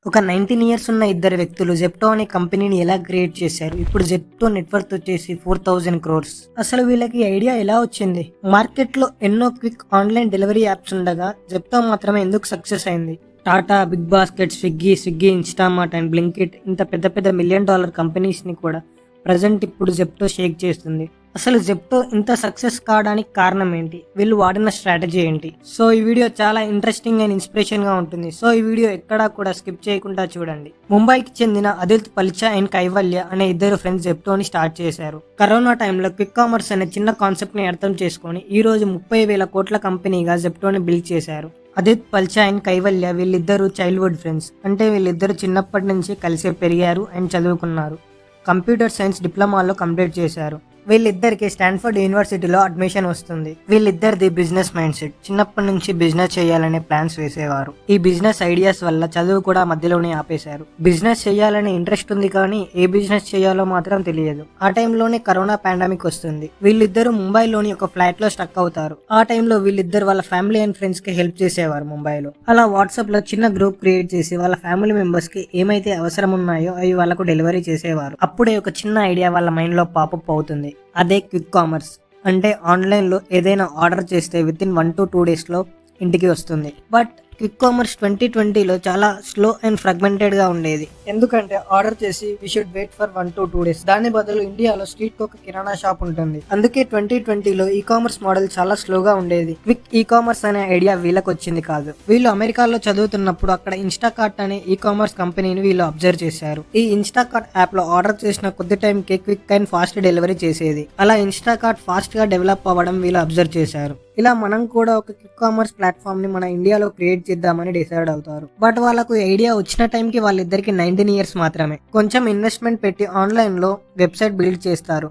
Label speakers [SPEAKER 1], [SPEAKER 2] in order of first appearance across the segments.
[SPEAKER 1] ఒక 19 ఇయర్స్ ఉన్న ఇద్దరు వ్యక్తులు జెప్టో అనే కంపెనీని ఎలా క్రియేట్ చేశారు? ఇప్పుడు జెప్టో నెట్వర్త్ వచ్చేసి 4000 క్రోర్స్. అసలు వీళ్ళకి ఈ ఐడియా ఎలా వచ్చింది? మార్కెట్లో ఎన్నో క్విక్ ఆన్లైన్ డెలివరీ యాప్స్ ఉండగా జెప్టో మాత్రమే ఎందుకు సక్సెస్ అయింది? Tata, Big Basket, Swiggy, Instamart and Blinkit ఇంత పెద్ద పెద్ద మిలియన్ డాలర్ కంపెనీస్ని కూడా ప్రజెంట్ ఇప్పుడు జెప్టో షేక్ చేస్తుంది. అసలు జెప్టో ఇంత సక్సెస్ కావడానికి కారణం ఏంటి? వీళ్ళు వాడిన స్ట్రాటజీ ఏంటి? సో ఈ వీడియో చాలా ఇంట్రెస్టింగ్ అండ్ ఇన్స్పిరేషన్ గా ఉంటుంది. సో ఈ వీడియో ఎక్కడా కూడా స్కిప్ చేయకుండా చూడండి. ముంబైకి చెందిన అదిత్ పల్చా అండ్ కైవల్య అనే ఇద్దరు ఫ్రెండ్స్ జెప్టోని స్టార్ట్ చేశారు. కరోనా టైంలో క్విక్ కామర్స్ అనే చిన్న కాన్సెప్ట్ ని అర్థం చేసుకొని ఈ రోజు 30,000 కోట్ల కంపెనీగా జెప్టోని బిల్డ్ చేశారు. అదిత్ పల్చా అండ్ కైవల్య వీళ్ళిద్దరు చైల్డ్హుడ్ ఫ్రెండ్స్. అంటే వీళ్ళిద్దరు చిన్నప్పటి నుంచి కలిసి పెరిగారు అండ్ చదువుకున్నారు. కంప్యూటర్ సైన్స్ డిప్లొమాలో కంప్లీట్ చేశారు. వీళ్ళిద్దరికి స్టాన్ఫర్డ్ యూనివర్సిటీలో అడ్మిషన్ వస్తుంది. వీళ్ళిద్దరిది బిజినెస్ మైండ్ సెట్. చిన్నప్పటి నుంచి బిజినెస్ చేయాలనే ప్లాన్స్ వేసేవారు. ఈ బిజినెస్ ఐడియాస్ వల్ల చదువు కూడా మధ్యలోనే ఆపేశారు. బిజినెస్ చేయాలనే ఇంట్రెస్ట్ ఉంది కానీ ఏ బిజినెస్ చేయాలో మాత్రం తెలియదు. ఆ టైంలోనే కరోనా పాండమిక్ వస్తుంది. వీళ్ళిద్దరూ ముంబైలోని ఒక ఫ్లాట్ లో స్టక్ అవుతారు. ఆ టైంలో వీళ్ళిద్దరు వాళ్ళ ఫ్యామిలీ అండ్ ఫ్రెండ్స్ కి హెల్ప్ చేసేవారు ముంబైలో. అలా వాట్సాప్ లో చిన్న గ్రూప్ క్రియేట్ చేసి వాళ్ళ ఫ్యామిలీ మెంబర్స్ కి ఏమైతే అవసరం ఉన్నాయో అవి వాళ్ళకు డెలివరీ చేసేవారు. అప్పుడే ఒక చిన్న ఐడియా వాళ్ళ మైండ్ లో పాపప్ అవుతుంది. అదే క్విక్ కామర్స్. అంటే ఆన్లైన్లో ఏదైనా ఆర్డర్ చేస్తే విత్ ఇన్ 1 to 2 డేస్లో ఇంటికి వస్తుంది. బట్ క్విక్ కామర్స్ 2020లో చాలా స్లో అండ్ ఫ్రాగ్మెంటెడ్గా ఉండేది. ఎందుకంటే ఆర్డర్ చేసి we should wait for 1 to 2 days. దాని బదులు ఇండియాలో స్ట్రీట్ ఒక కిరాణా షాప్ ఉంటుంది. అందుకే 2020లో ఈ కామర్స్ మోడల్ చాలా స్లోగా ఉండేది. క్విక్ ఈ కామర్స్ అనే ఐడియా వీళ్ళకి వచ్చింది కాదు. వీళ్ళు అమెరికాలో చదువుతున్నప్పుడు అక్కడ ఇన్స్టాకార్ట్ అనే ఈ కామర్స్ కంపెనీని వీళ్ళు అబ్జర్వ్ చేశారు. ఈ ఇన్స్టాకార్ట్ యాప్ లో ఆర్డర్ చేసిన కొద్ది టైంకి క్విక్ అండ్ ఫాస్ట్ డెలివరీ చేసేది. అలా ఇన్స్టాకార్ట్ ఫాస్ట్ గా డెవలప్ అవ్వడం వీళ్ళు అబ్జర్వ్ చేశారు. ఇలా మనం కూడా ఒక క్విక్ కామర్స్ ప్లాట్ఫామ్ ని మన ఇండియాలో క్రియేట్ చేద్దామని డిసైడ్ అవుతారు. బట్ వాళ్ళకు ఐడియా వచ్చిన టైంకి వాళ్ళిద్దరికి 19 ఇయర్స్ మాత్రమే. కొంచెం ఇన్వెస్ట్మెంట్ పెట్టి ఆన్లైన్ లో వెబ్సైట్ బిల్డ్ చేస్తారు.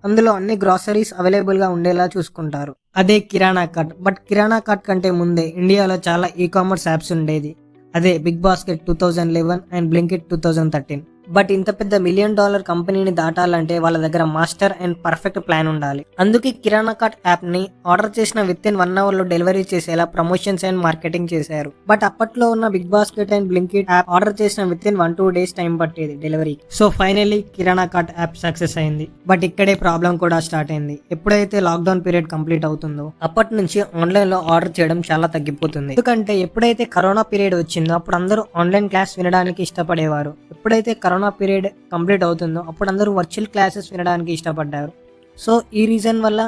[SPEAKER 1] అందులో అన్ని గ్రాసరీస్ అవైలబుల్ గా ఉండేలా చూసుకుంటారు. అదే Kirana Kart. But Kirana Kart కంటే ముందే ఇండియాలో చాలా ఈ కామర్స్ యాప్స్ ఉండేది. అదే Big Basket 2011 and Blinkit 2013. But ఇంత పెద్ద $1 మిలియన్ కంపెనీని దాటాలంటే వాళ్ళ దగ్గర మాస్టర్ అండ్ పర్ఫెక్ట్ ప్లాన్ ఉండాలి. అందుకే కిరాణా కార్ట్ యాప్ ని ఆర్డర్ చేసిన విత్ ఇన్ 1 అవర్ లో డెలివరీ చేసేలా ప్రమోషన్స్ అండ్ మార్కెటింగ్ చేశారు. బట్ అప్పట్లో ఉన్న Big Basket and Blinkit app order చేసిన విత్ ఇన్ 1-2 డేస్ టైం పట్టేది delivery. So finally Kirana Kart app success అయింది. బట్ ఇక్కడే ప్రాబ్లం కూడా స్టార్ట్ అయింది. ఎప్పుడైతే లాక్డౌన్ పీరియడ్ కంప్లీట్ అవుతుందో అప్పటి నుంచి ఆన్లైన్ లో ఆర్డర్ చేయడం చాలా తగ్గిపోతుంది. ఎందుకంటే ఎప్పుడైతే కరోనా పీరియడ్ వచ్చిందో అప్పుడు అందరూ ఆన్లైన్ క్లాస్ వినడానికి ఇష్టపడేవారు. ఎప్పుడైతే కరోనా పీరియడ్ కంప్లీట్ అవుతుందో అప్పుడు అందరూ వర్చువల్ క్లాసెస్ వినడానికి ఇష్టపడ్డారు. సో ఈ రీజన్ వల్ల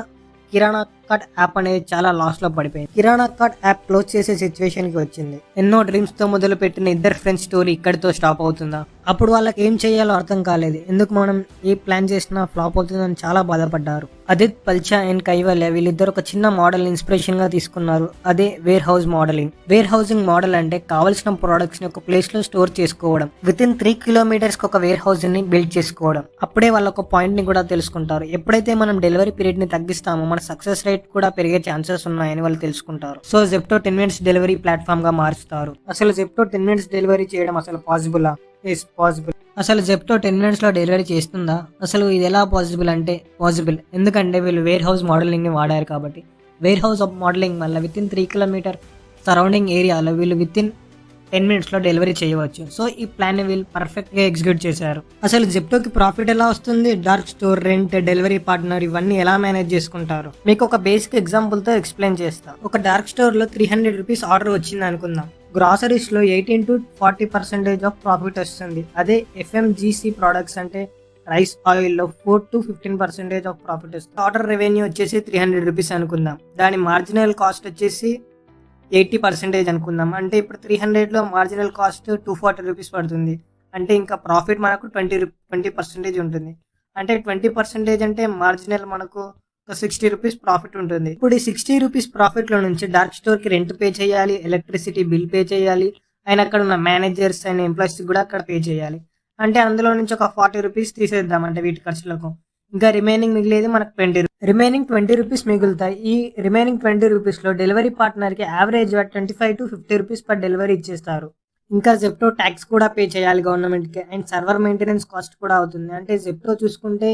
[SPEAKER 1] కిరాణా కార్ట్ యాప్ అనేది చాలా లాస్ లో పడిపోయింది. కిరాణా కార్ట్ యాప్ క్లోజ్ చేసే సిచ్యువేషన్ కి వచ్చింది. ఎన్నో డ్రీమ్స్ తో మొదలు పెట్టిన ఇద్దరు ఫ్రెండ్స్ స్టోరీ ఇక్కడితో స్టాప్ అవుతుందా? అప్పుడు వాళ్ళకి ఏం చేయాలో అర్థం కాలేదు. ఎందుకు మనం ఏ ప్లాన్ చేసినా ఫ్లాప్ అవుతుందని చాలా బాధపడ్డారు. అదిత్ పల్చా అండ్ కైవల్య వీళ్ళిద్దరు ఒక చిన్న మోడల్ ఇన్స్పిరేషన్ గా తీసుకున్నారు. అదే warehouse modelling. Warehousing model అంటే కావలసిన ప్రొడక్ట్స్ ని ఒక ప్లేస్ లో స్టోర్ చేసుకోవడం. విత్ ఇన్ 3 kilometers ఒక వేర్ హౌస్ ని బిల్డ్ చేసుకోవడం. అప్పుడే వాళ్ళ ఒక పాయింట్ ని కూడా తెలుసుకుంటారు. ఎప్పుడైతే మనం డెలివరీ పీరియడ్ ని తగ్గిస్తామో మన సక్సెస్ రేట్ కూడా పెరిగే ఛాన్సెస్ ఉన్నాయని వాళ్ళు తెలుసుకుంటారు. So Zepto 10 minutes delivery platform గా మారుస్తారు. అసలు జెప్టో 10 minutes డెలివరీ చేయడం అసలు పాసిబులా? Is possible. అసలు జెప్టో 10 minutes లో డెలివరీ చేస్తుందా? అసలు ఇది ఎలా పాసిబుల్ అంటే పాసిబుల్. ఎందుకంటే వీళ్ళు వేర్ హౌస్ మోడలింగ్ ని వాడారు కాబట్టి. వేర్ హౌస్ మోడలింగ్ వల్ల విత్ ఇన్ 3 kilometer సరౌండింగ్ ఏరియాలో వీళ్ళు విత్ ఇన్ 10 minutes లో డెలివరీ చేయవచ్చు. సో ఈ ప్లాన్ ని వీళ్ళు పర్ఫెక్ట్ గా ఎగ్జిక్యూట్ చేశారు. అసలు జెప్టోకి ప్రాఫిట్ ఎలా వస్తుంది? Dark store, rent, delivery partner ఇవన్నీ ఎలా మేనేజ్ చేసుకుంటారు? మీకు ఒక బేసిక్ ఎగ్జాంపుల్ తో ఎక్స్ప్లెయిన్ చేస్తా. ఒక డార్క్ స్టోర్ లో 300 రూపీస్ ఆర్డర్ వచ్చింది అనుకుందాం. గ్రాసరీస్ లో 18 to 40% ఆఫ్ ప్రాఫిట్ వస్తుంది. అదే FMGC ప్రొడక్ట్స్ అంటే రైస్, ఆయిల్ లో 4 to 15% ఆఫ్ ప్రాఫిట్ వస్తుంది. ఆర్డర్ రెవెన్యూ వచ్చేసి 300 రూపీస్ అనుకుందాం. దాని మార్జినల్ కాస్ట్ వచ్చేసి 80% అనుకుందాం. అంటే ఇప్పుడు 300 లో మార్జినల్ కాస్ట్ 240 రూపీస్ పడుతుంది. అంటే ఇంకా ప్రాఫిట్ మనకు 20% ఉంటుంది. అంటే 20% అంటే మార్జినల్ మనకు ఒక 60 రూపీస్ ప్రాఫిట్ ఉంటుంది. ఇప్పుడు ఈ 60 రూపీస్ ప్రాఫిట్ లో నుంచి డార్క్ స్టోర్ కి రెంట్ పే చేయాలి, ఎలక్ట్రిసిటీ బిల్ పే చేయాలి, అండ్ అక్కడ ఉన్న మేనేజర్స్ అండ్ ఎంప్లాయీస్ కూడా అక్కడ పే చేయాలి. అంటే అందులో నుంచి ఒక 40 రూపీస్ తీసేద్దాం అంటే వీటి ఖర్చులకు. ఇంకా రిమైనింగ్ మిగిలేది మనకు 20 రూపీస్ మిగులుతాయి. ఈ రిమైనింగ్ 20 రూపీస్ లో డెలివరీ పార్ట్నర్ కి average 25 to 50 rupees per delivery ఇచ్చేస్తారు. ఇంకా జెప్టో ట్యాక్స్ కూడా పే చేయాలి గవర్నమెంట్ కి, అండ్ సర్వర్ మెయింటెనెన్స్ కాస్ట్ కూడా అవుతుంది. అంటే జెప్టో చూసుకుంటే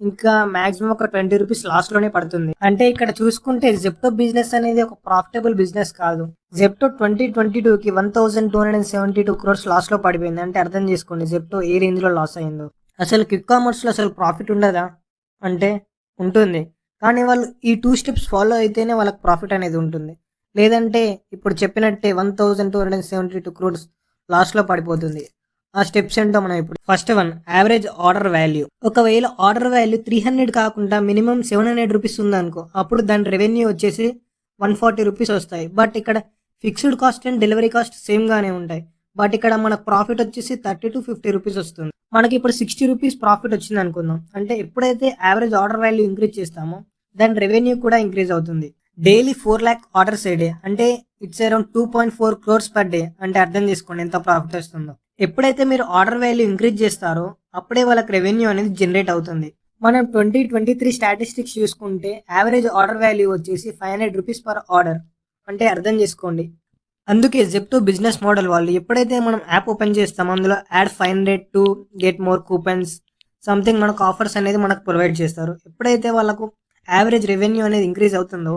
[SPEAKER 1] ఇంకా మాక్సిమం ఒక 20 రూపీస్ లాస్ లోనే పడుతుంది. అంటే ఇక్కడ చూసుకుంటే జెప్టో బిజినెస్ అనేది ఒక ప్రాఫిటబుల్ బిజినెస్ కాదు. జెప్టో 2022కి 1272 క్రోర్స్ లాస్ లో పడిపోయింది. అంటే అర్థం చేసుకోండి జెప్టో ఏ రేంజ్ లో లాస్ అయిందో. అసలు క్విక్ కామర్స్ లో అసలు ప్రాఫిట్ ఉండదా అంటే ఉంటుంది. కానీ వాళ్ళు ఈ 2 స్టెప్స్ ఫాలో అయితేనే వాళ్ళకి ప్రాఫిట్ అనేది ఉంటుంది. లేదంటే ఇప్పుడు చెప్పినట్టే 1272 క్రోర్స్ లాస్ లో పడిపోతుంది. ఆ స్టెప్స్ ఏంటో మనం ఇప్పుడు first one average order value. ఒకవేళ ఆర్డర్ వాల్యూ 300 కాకుండా మినిమం 700 రూపీస్ ఉందనుకో, అప్పుడు దాని రెవెన్యూ వచ్చేసి 140 రూపీస్ వస్తాయి. బట్ ఇక్కడ fixed cost and delivery cost same గానే ఉంటాయి. బట్ ఇక్కడ మనకు ప్రాఫిట్ వచ్చేసి 30 to 50 రూపీస్ వస్తుంది. మనకి ఇప్పుడు 60 రూపీస్ ప్రాఫిట్ వచ్చింది అనుకుందాం. అంటే ఎప్పుడైతే యావరేజ్ ఆర్డర్ వాల్యూ ఇంక్రీజ్ చేస్తామో దాని రెవెన్యూ కూడా ఇంక్రీజ్ అవుతుంది. డైలీ 4 lakh ఆర్డర్స్ ఏ డే, అంటే it's around 2.4 crores per day. అంటే అర్థం చేసుకోండి ఎంత ప్రాఫిట్ వస్తుందో. ఎప్పుడైతే మీరు ఆర్డర్ వాల్యూ ఇంక్రీజ్ చేస్తారో అప్పుడే వాళ్ళకి రెవెన్యూ అనేది జనరేట్ అవుతుంది. మనం 2023 స్టాటిస్టిక్స్ చూసుకుంటే యావరేజ్ ఆర్డర్ వాల్యూ వచ్చేసి 500 రూపీస్ పర్ ఆర్డర్. అంటే అర్థం చేసుకోండి. అందుకే జెప్టో బిజినెస్ మోడల్ వాళ్ళు ఎప్పుడైతే మనం యాప్ ఓపెన్ చేస్తామో అందులో add 500 to get more coupons something మనకు ఆఫర్స్ అనేది మనకు ప్రొవైడ్ చేస్తారు. ఎప్పుడైతే వాళ్ళకు యావరేజ్ రెవెన్యూ అనేది ఇంక్రీజ్ అవుతుందో,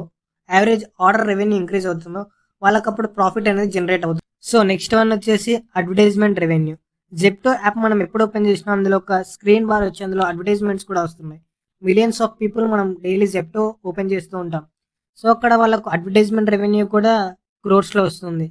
[SPEAKER 1] యావరేజ్ ఆర్డర్ రెవెన్యూ ఇంక్రీజ్ అవుతుందో వాళ్ళకి అప్పుడు ప్రాఫిట్ అనేది జనరేట్ అవుతుంది. సో నెక్స్ట్ వన్ వచ్చేసి అడ్వర్టైజ్మెంట్ రెవెన్యూ. జెప్టో యాప్ మనం ఎప్పుడు ఓపెన్ చేసినా అందులో ఒక స్క్రీన్ బార్ వచ్చి అందులో అడ్వర్టైజ్మెంట్స్ కూడా వస్తున్నాయి. మిలియన్స్ ఆఫ్ పీపుల్ మనం డైలీ జెప్టో ఓపెన్ చేస్తూ ఉంటాం. సో అక్కడ వాళ్ళకు అడ్వర్టైజ్మెంట్ రెవెన్యూ కూడా క్రోర్స్ లో వస్తుంది.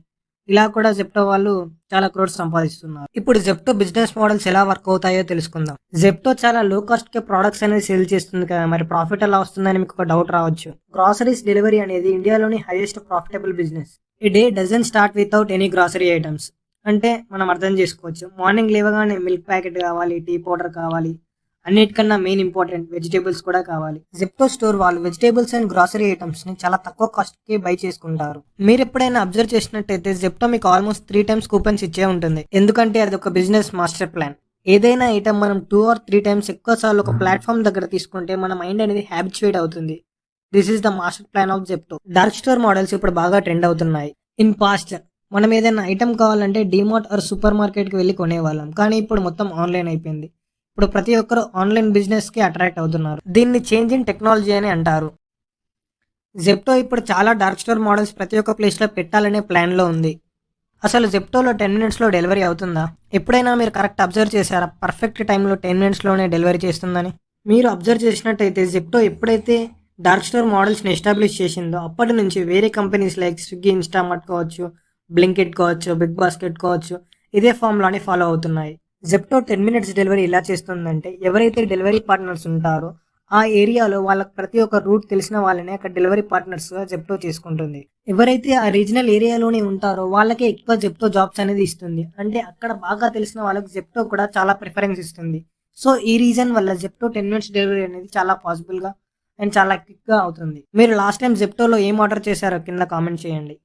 [SPEAKER 1] ఇలా కూడా జెప్టో వాళ్ళు చాలా క్రోర్స్ సంపాదిస్తున్నారు. ఇప్పుడు జెప్టో బిజినెస్ మోడల్స్ ఎలా వర్క్ అవుతాయో తెలుసుకుందాం. జెప్టో చాలా లో కాస్ట్ కే ప్రొడక్ట్స్ అనేది సేల్ చేస్తుంది కదా, మరి ప్రాఫిట్ ఎలా వస్తుందని మీకు ఒక డౌట్ రావచ్చు. గ్రాసరీస్ డెలివరీ అనేది ఇండియాలోని హైయెస్ట్ ప్రాఫిటబుల్ బిజినెస్. ఈ day doesn't start without any grocery items. అంటే మనం అర్థం చేసుకోవచ్చు, మార్నింగ్ లేవగానే మిల్క్ ప్యాకెట్ కావాలి, టీ పౌడర్ కావాలి, అన్నిటికన్నా మెయిన్ ఇంపార్టెంట్ వెజిటేబుల్స్ కూడా కావాలి. జెప్టో స్టోర్ వాళ్ళు వెజిటేబుల్స్ అండ్ గ్రాసరీ ఐటమ్స్ ని చాలా తక్కువ కాస్ట్ కి బై చేసుకుంటారు. మీరు ఎప్పుడైనా అబ్జర్వ్ చేసినట్టయితే జెప్టో మీకు ఆల్మోస్ట్ 3 times కూపన్స్ ఇచ్చే ఉంటుంది. ఎందుకంటే అది ఒక బిజినెస్ మాస్టర్ ప్లాన్. ఏదైనా ఐటమ్ మనం 2 or 3 times ఎక్కువ సార్లు ఒక ప్లాట్ఫామ్ దగ్గర తీసుకుంటే మన మైండ్ అనేది హ్యాబిచువేట్ అవుతుంది. This is the master plan of Zepto. Dark store models ఇప్పుడు బాగా ట్రెండ్ అవుతున్నాయి. ఇన్ పాస్ట్ మనం ఏదైనా ఐటమ్ కావాలంటే డిమార్ట్ ఆర్ సూపర్ మార్కెట్ కి వెళ్ళి కొనేవాళ్ళం, కానీ ఇప్పుడు మొత్తం ఆన్లైన్ అయిపోయింది. ఇప్పుడు ప్రతి ఒక్కరు ఆన్లైన్ బిజినెస్ కి అట్రాక్ట్ అవుతున్నారు. దీన్ని చేంజ్ ఇన్ టెక్నాలజీ అని అంటారు. జెప్టో ఇప్పుడు చాలా డార్క్ స్టోర్ మోడల్స్ ప్రతి ఒక్క ప్లేస్ లో పెట్టాలనే ప్లాన్ లో ఉంది. అసలు జెప్టోలో 10 minutes లో డెలివరీ అవుతుందా? ఎప్పుడైనా మీరు కరెక్ట్ అబ్జర్వ్ చేశారా పర్ఫెక్ట్ టైంలో 10 minutes లోనే డెలివరీ చేస్తుందని? మీరు అబ్జర్వ్ చేసినట్టయితే జెప్టో ఎప్పుడైతే డార్క్ స్టోర్ మోడల్స్ని ఎస్టాబ్లిష్ చేసిందో అప్పటి నుంచి వేరే కంపెనీస్ లైక్ స్విగ్గీ, ఇన్స్టామార్ట్ కావచ్చు, బ్లింకిట్ కావచ్చు, బిగ్ బాస్కెట్ కావచ్చు, ఇదే ఫామ్లోనే ఫాలో అవుతున్నాయి. జెప్టో 10 minutes డెలివరీ ఎలా చేస్తుందంటే ఎవరైతే డెలివరీ పార్ట్నర్స్ ఉంటారో ఆ ఏరియాలో వాళ్ళకి ప్రతి ఒక్క రూట్ తెలిసిన వాళ్ళని అక్కడ డెలివరీ పార్ట్నర్స్ గా జెప్టో చేసుకుంటుంది. ఎవరైతే ఆ రీజనల్ ఏరియాలోనే ఉంటారో వాళ్ళకే ఎక్కువ జెప్టో జాబ్స్ అనేది ఇస్తుంది. అంటే అక్కడ బాగా తెలిసిన వాళ్ళకి జెప్టో కూడా చాలా ప్రిఫరెన్స్ ఇస్తుంది. సో ఈ రీజన్ వల్ల జెప్టో 10 minutes డెలివరీ అనేది చాలా పాసిబుల్ గా అండ్ చాలా క్విక్ గా అవుతుంది. మీరు లాస్ట్ టైం జెప్టోలో ఏం ఆర్డర్ చేశారో కింద కామెంట్ చేయండి.